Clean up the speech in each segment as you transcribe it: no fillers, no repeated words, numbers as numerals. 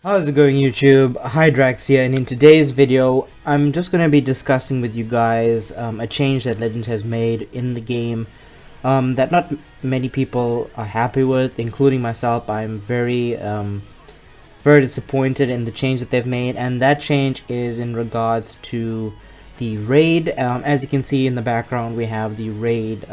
How's it going, YouTube? Hi, Drax here, and in today's video I'm just going to be discussing with you guys a change that Legends has made in the game that not many people are happy with, including myself. I'm very disappointed in the change that they've made, and that change is in regards to the raid. As you can see in the background, we have the raid,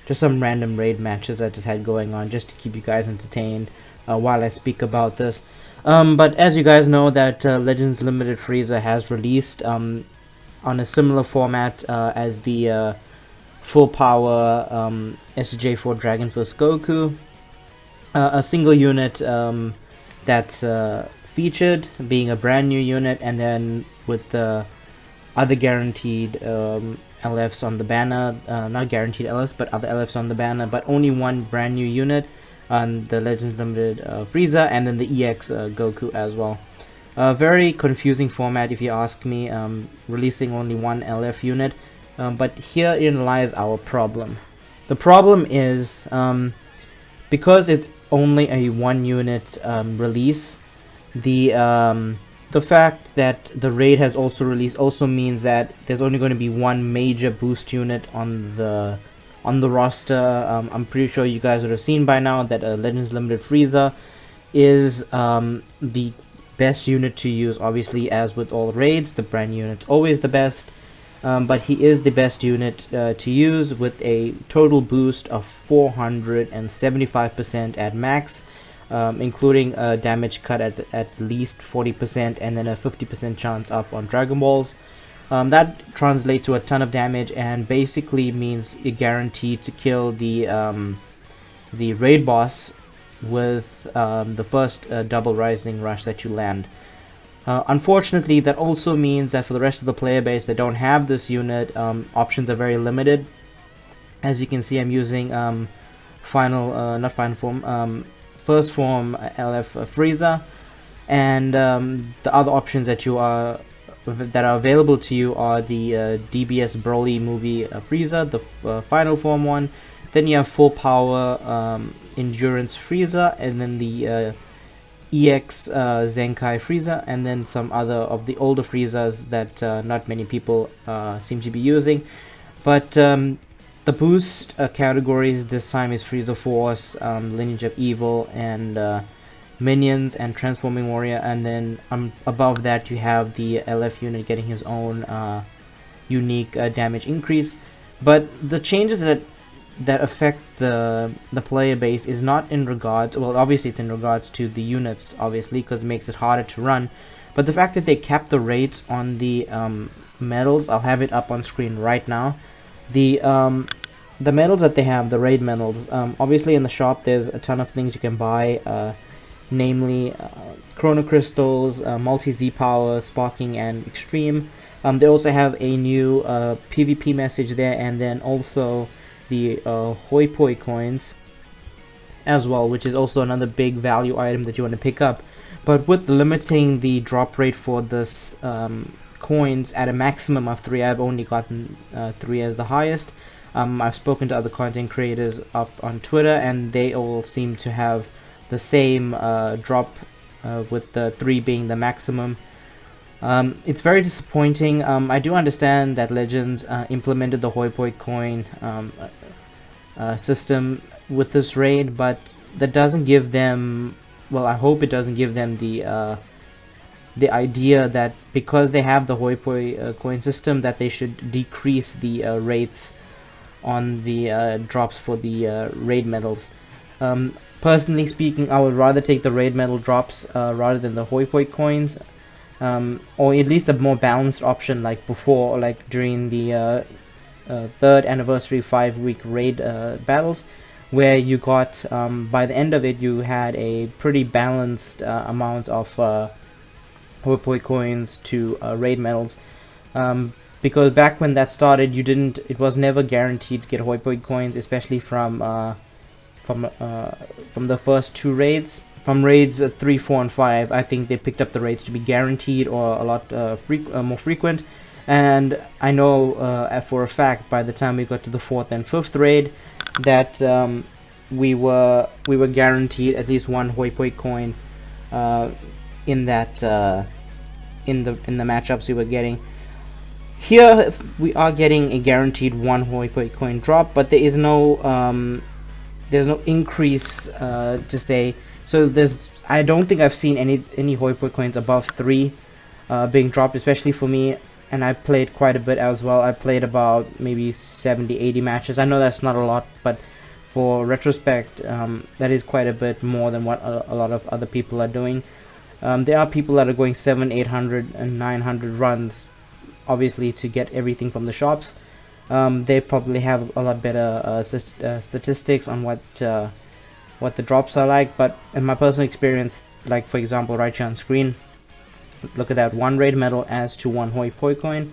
just some random raid matches I just had going on just to keep you guys entertained while I speak about this. But as you guys know, that Legends Limited Frieza has released on a similar format as the full power SJ for Dragon Force Goku, a single unit that's featured being a brand new unit, and then with the other guaranteed LFs on the banner, not guaranteed LFs but other LFs on the banner, but only one brand new unit on the Legends Limited Frieza, and then the EX Goku as well. Very confusing format if you ask me, releasing only one LF unit, but herein lies our problem. The problem is because it's only a one unit release, the fact that the raid has also released also means that there's only going to be one major boost unit on the roster. I'm pretty sure you guys would have seen by now that Legends Limited Frieza is the best unit to use. Obviously, as with all raids, the brand new unit's always the best, but he is the best unit to use with a total boost of 475% at max, including a damage cut at least 40% and then a 50% chance up on Dragonballs. That translates to a ton of damage and basically means you're guaranteed to kill the raid boss with the first double rising rush that you land. Unfortunately, that also means that for the rest of the player base that don't have this unit, options are very limited. As you can see, I'm using first form LF Frieza, and the other options that are available to you are the DBS Broly movie Frieza, the final form one. Then you have full power endurance Frieza, and then the EX Zenkai Frieza, and then some other of the older Friezas that not many people seem to be using. But the boost categories this time is Frieza Force, Lineage of Evil, and Minions and Transforming Warrior, and then above that you have the LF unit getting his own unique damage increase. But the changes that affect the player base is not in regards, well, obviously it's in regards to the units, obviously, because it makes it harder to run, but the fact that they capped the rates on the medals. I'll have it up on screen right now. The medals that they have, the raid medals, obviously in the shop there's a ton of things you can buy, namely Chrono Crystals, Multi-Z Power, Sparking, and Extreme. They also have a new PvP message there, and then also the Hoi Poi coins as well, which is also another big value item that you want to pick up. But with limiting the drop rate for this coins at a maximum of 3, I've only gotten 3 as the highest. I've spoken to other content creators up on Twitter, and they all seem to have the same drop, with the 3 being the maximum. It's very disappointing. I do understand that Legends implemented the Hoi Poi coin system with this raid, but that doesn't give them, well, I hope it doesn't give them the idea that because they have the Hoi Poi coin system that they should decrease the rates on the drops for the raid medals. Personally speaking, I would rather take the raid medal drops rather than the Hoi Poi coins, or at least a more balanced option like before, like during the 3rd anniversary 5-week raid battles, where you got, by the end of it, you had a pretty balanced amount of Hoi Poi coins to raid medals. Because back when that started, it was never guaranteed to get Hoi Poi coins, especially from the first 2 raids. From raids 3, 4, and 5, I think they picked up the raids to be guaranteed or a lot more frequent. And I know for a fact by the time we got to the 4th and 5th raid that we were guaranteed at least one Hoi Poi coin in that in the matchups we were getting. Here we are getting a guaranteed 1 Hoi Poi coin drop, but there's no increase to say. So I don't think I've seen any Hoi Poi coins above 3 being dropped, especially for me. And I played quite a bit as well. I played about maybe 70-80 matches. I know that's not a lot, but for retrospect, that is quite a bit more than what a lot of other people are doing. There are people that are going 700, 800, and 900 runs, obviously, to get everything from the shops. They probably have a lot better statistics on what the drops are like. But in my personal experience, like for example, right here on screen, look at that, 1 raid medal as to 1 Hoi Poi coin.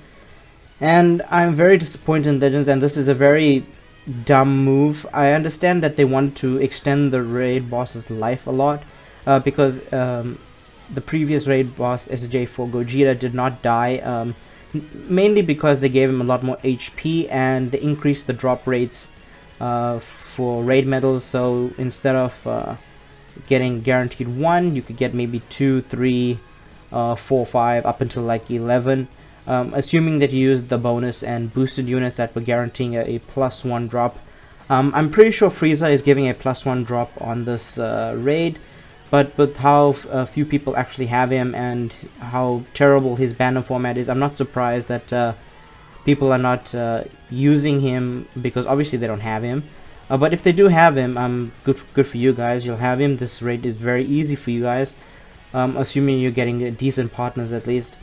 And I'm very disappointed in Legends, and this is a very dumb move. I understand that they want to extend the raid boss's life a lot, because the previous raid boss SJ for Gogeta did not die, mainly because they gave him a lot more HP and they increased the drop rates for raid medals. So instead of getting guaranteed 1, you could get maybe 2, 3, 4, 5, up until like 11, assuming that you used the bonus and boosted units that were guaranteeing a +1 drop. I'm pretty sure Frieza is giving a +1 drop on this raid, but with how few people actually have him and how terrible his banner format is, I'm not surprised that people are not using him, because obviously they don't have him. But if they do have him, good for you guys. You'll have him. This raid is very easy for you guys, assuming you're getting decent partners at least.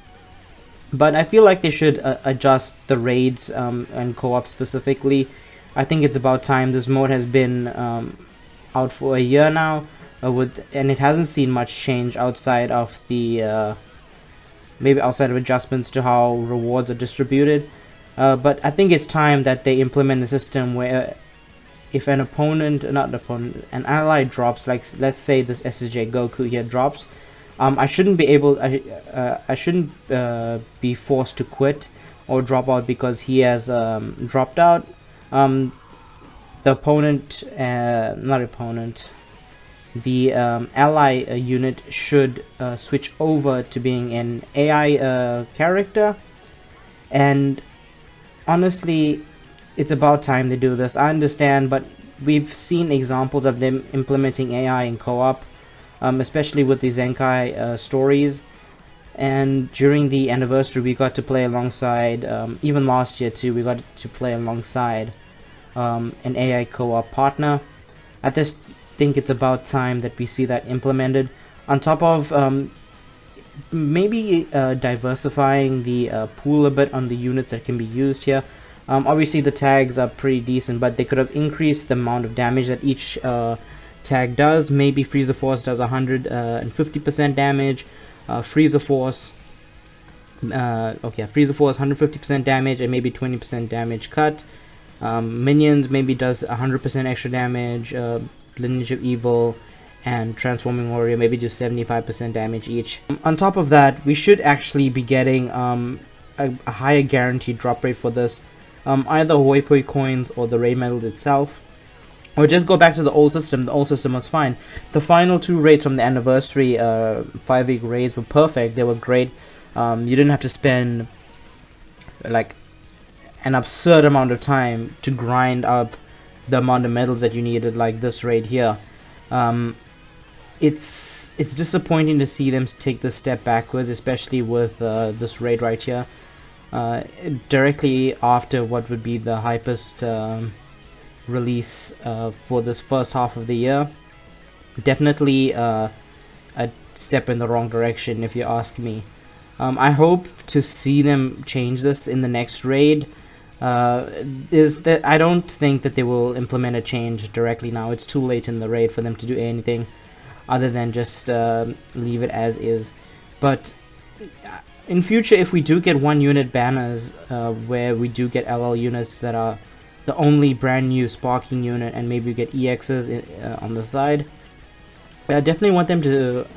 But I feel like they should adjust the raids and co-op specifically. I think it's about time. This mode has been out for a year now, and it hasn't seen much change outside of the maybe outside of adjustments to how rewards are distributed. But I think it's time that they implement a system where if an an ally drops, like let's say this SSJ Goku here drops, I shouldn't be forced to quit or drop out because he has dropped out. The ally unit should switch over to being an AI character, and honestly, it's about time they do this. I understand, but we've seen examples of them implementing AI in co-op, especially with the Zenkai stories. And during the anniversary, we got to play alongside, even last year too, we got to play alongside an AI co-op partner. I just think it's about time that we see that implemented. On top of maybe diversifying the pool a bit on the units that can be used here. Obviously the tags are pretty decent, but they could have increased the amount of damage that each tag does. Maybe Frieza Force does 150% damage. Frieza Force, Frieza Force 150% damage and maybe 20% damage cut. Minions maybe does 100% extra damage. Lineage of Evil and Transforming Warrior maybe do 75% damage each. On top of that, we should actually be getting a higher guaranteed drop rate for this. Either Hoi Poi coins or the raid medal itself, or just go back to the old system. The old system was fine. The final 2 raids from the anniversary 5-week raids were perfect. They were great. You didn't have to spend like an absurd amount of time to grind up the amount of medals that you needed, like this raid here. It's disappointing to see them take this step backwards, especially with this raid right here. Directly after what would be the hypest release for this first half of the year. Definitely a step in the wrong direction if you ask me. I hope to see them change this in the next raid. I don't think that they will implement a change directly now. It's too late in the raid for them to do anything other than just leave it as is. But in future, if we do get 1 unit banners where we do get LL units that are the only brand new sparking unit, and maybe we get EXs on the side, I definitely want them to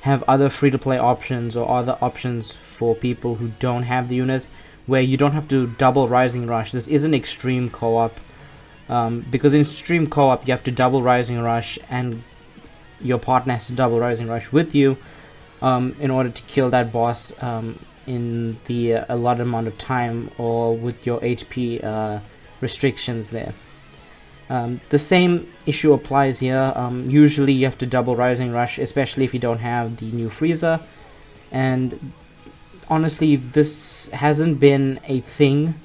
have other free-to-play options or other options for people who don't have the units, where you don't have to double Rising Rush. This isn't extreme co-op, because in extreme co-op you have to double Rising Rush and your partner has to double Rising Rush with you. in order to kill that boss in the allotted amount of time, or with your HP restrictions there. The same issue applies here. Usually you have to double Rising Rush, especially if you don't have the new Frieza. And honestly, this hasn't been a thing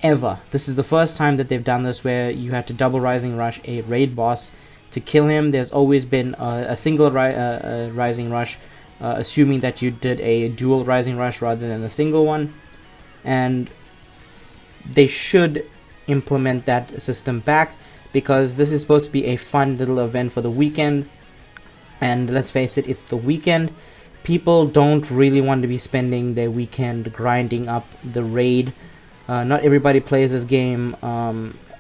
ever. This is the first time that they've done this, where you have to double Rising Rush a raid boss to kill him. There's always been a single Rising Rush, assuming that you did a dual Rising Rush rather than a single one. And they should implement that system back, because this is supposed to be a fun little event for the weekend. And let's face it, it's the weekend. People don't really want to be spending their weekend grinding up the raid. Not everybody plays this game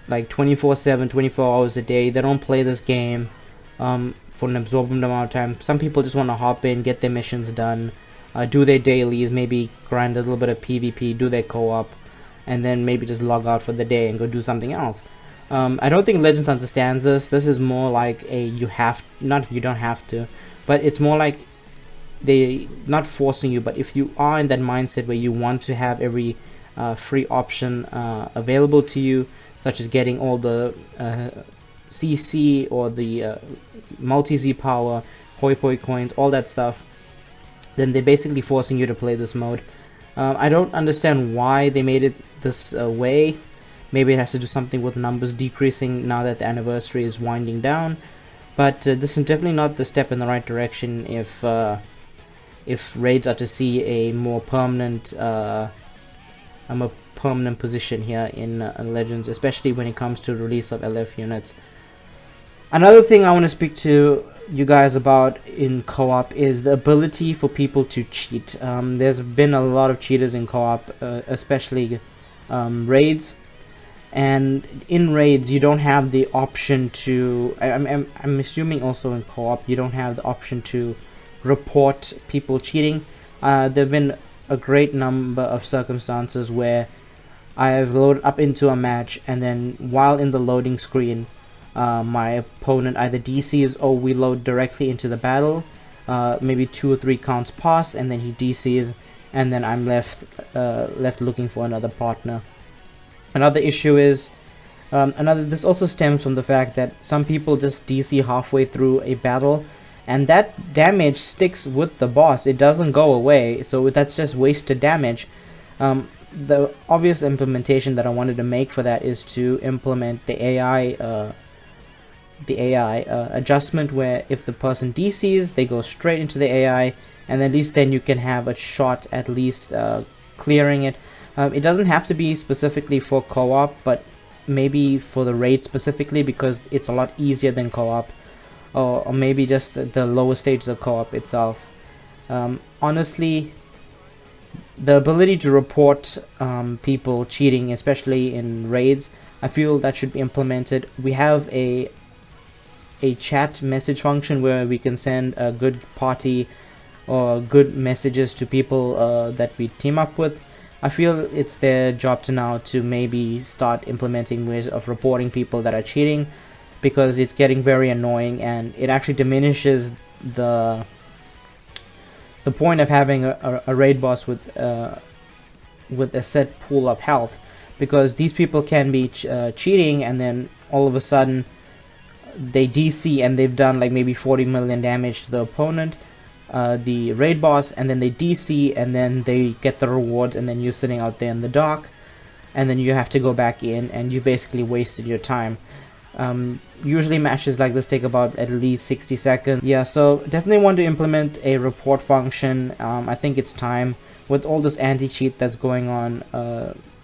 like 24/7, 24 hours a day. They don't play this game for an absorbent amount of time. Some people just want to hop in, get their missions done, do their dailies, maybe grind a little bit of PvP, do their co-op, and then maybe just log out for the day and go do something else. I don't think Legends understands this. This is more like a you don't have to, but it's more like they not forcing you. But if you are in that mindset where you want to have every free option available to you, such as getting all the CC or the multi-Z power, Hoi Poi coins, all that stuff, then they're basically forcing you to play this mode. I don't understand why they made it this way. Maybe it has to do something with numbers decreasing now that the anniversary is winding down. But this is definitely not the step in the right direction if raids are to see a more permanent position here in Legends, especially when it comes to release of LF units. Another thing I want to speak to you guys about in co-op is the ability for people to cheat. There's been a lot of cheaters in co-op, especially raids. And in raids, you don't have the option to. I'm assuming also in co-op, you don't have the option to report people cheating. There've been a great number of circumstances where I've loaded up into a match, and then while in the loading screen, my opponent either DCs or we load directly into the battle. Maybe 2 or 3 counts pass, and then he DCs, and then I'm left looking for another partner. Another issue is this also stems from the fact that some people just DC halfway through a battle, and that damage sticks with the boss. It doesn't go away, so that's just wasted damage. The obvious implementation that I wanted to make for that is to implement the AI adjustment, where if the person DCs, they go straight into the AI, and at least then you can have a shot at least clearing it. It doesn't have to be specifically for co-op, but maybe for the raid specifically, because it's a lot easier than co-op, or maybe just the lower stages of co-op itself. Honestly, the ability to report people cheating, especially in raids, I feel that should be implemented. We have a chat message function where we can send a good party or good messages to people that we team up with. I feel it's their job to now to maybe start implementing ways of reporting people that are cheating, because it's getting very annoying, and it actually diminishes the point of having a raid boss with a set pool of health, because these people can be cheating, and then all of a sudden they DC and they've done like maybe 40 million damage to the opponent, the raid boss, and then they DC and then they get the rewards, and then you're sitting out there in the dark, and then you have to go back in, and you basically wasted your time. Usually matches like this take about at least 60 seconds. Yeah, so definitely want to implement a report function. I think it's time with all this anti-cheat that's going on,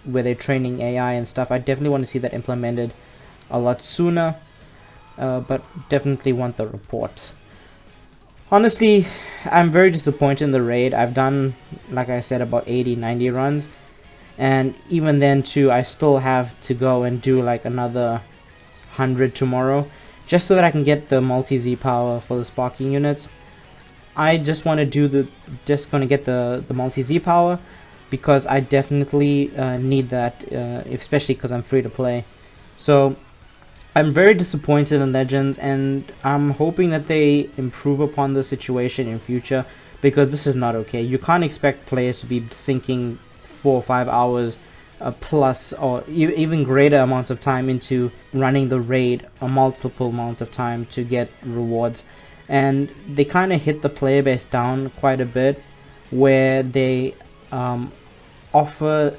where they're training AI and stuff. I definitely want to see that implemented a lot sooner, but definitely want the report. Honestly, I'm very disappointed in the raid. I've done, like I said, about 80-90 runs, and even then too, I still have to go and do like another 100 tomorrow, just so that I can get the multi-Z power for the sparking units. I just want to get the multi-Z power, because I definitely need that, especially because I'm free to play. So I'm very disappointed in Legends, and I'm hoping that they improve upon the situation in future, because this is not okay. You can't expect players to be sinking 4 or 5 hours plus or even greater amounts of time into running the raid a multiple amount of time to get rewards. And they kind of hit the player base down quite a bit, where they offer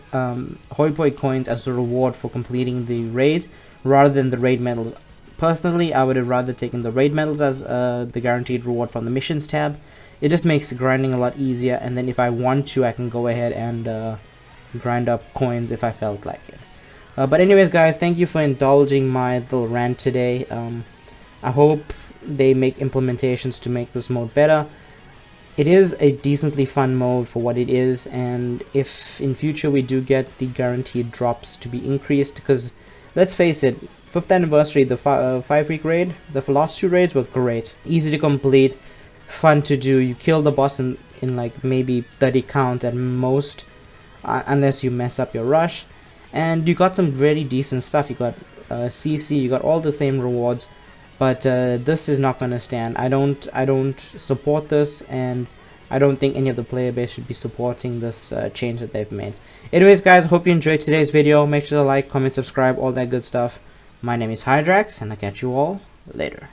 hoi poi coins as a reward for completing the raids rather than the raid medals. Personally, I would have rather taken the raid medals as the guaranteed reward from the missions tab. It just makes grinding a lot easier, and then if I want to, I can go ahead and grind up coins if I felt like it. But anyways, guys, thank you for indulging my little rant today. I hope they make implementations to make this mode better. It is a decently fun mode for what it is, and if in future we do get the guaranteed drops to be increased, because let's face it, 5th anniversary, the 5-week raid, the last 2 raids were great, easy to complete, fun to do. You kill the boss in like maybe 30 counts at most, unless you mess up your rush, and you got some very decent stuff. You got CC, you got all the same rewards, but this is not gonna stand. I don't support this, and I don't think any of the player base should be supporting this change that they've made. Anyways, guys, hope you enjoyed today's video. Make sure to like, comment, subscribe, all that good stuff. My name is Hydrax, and I'll catch you all later.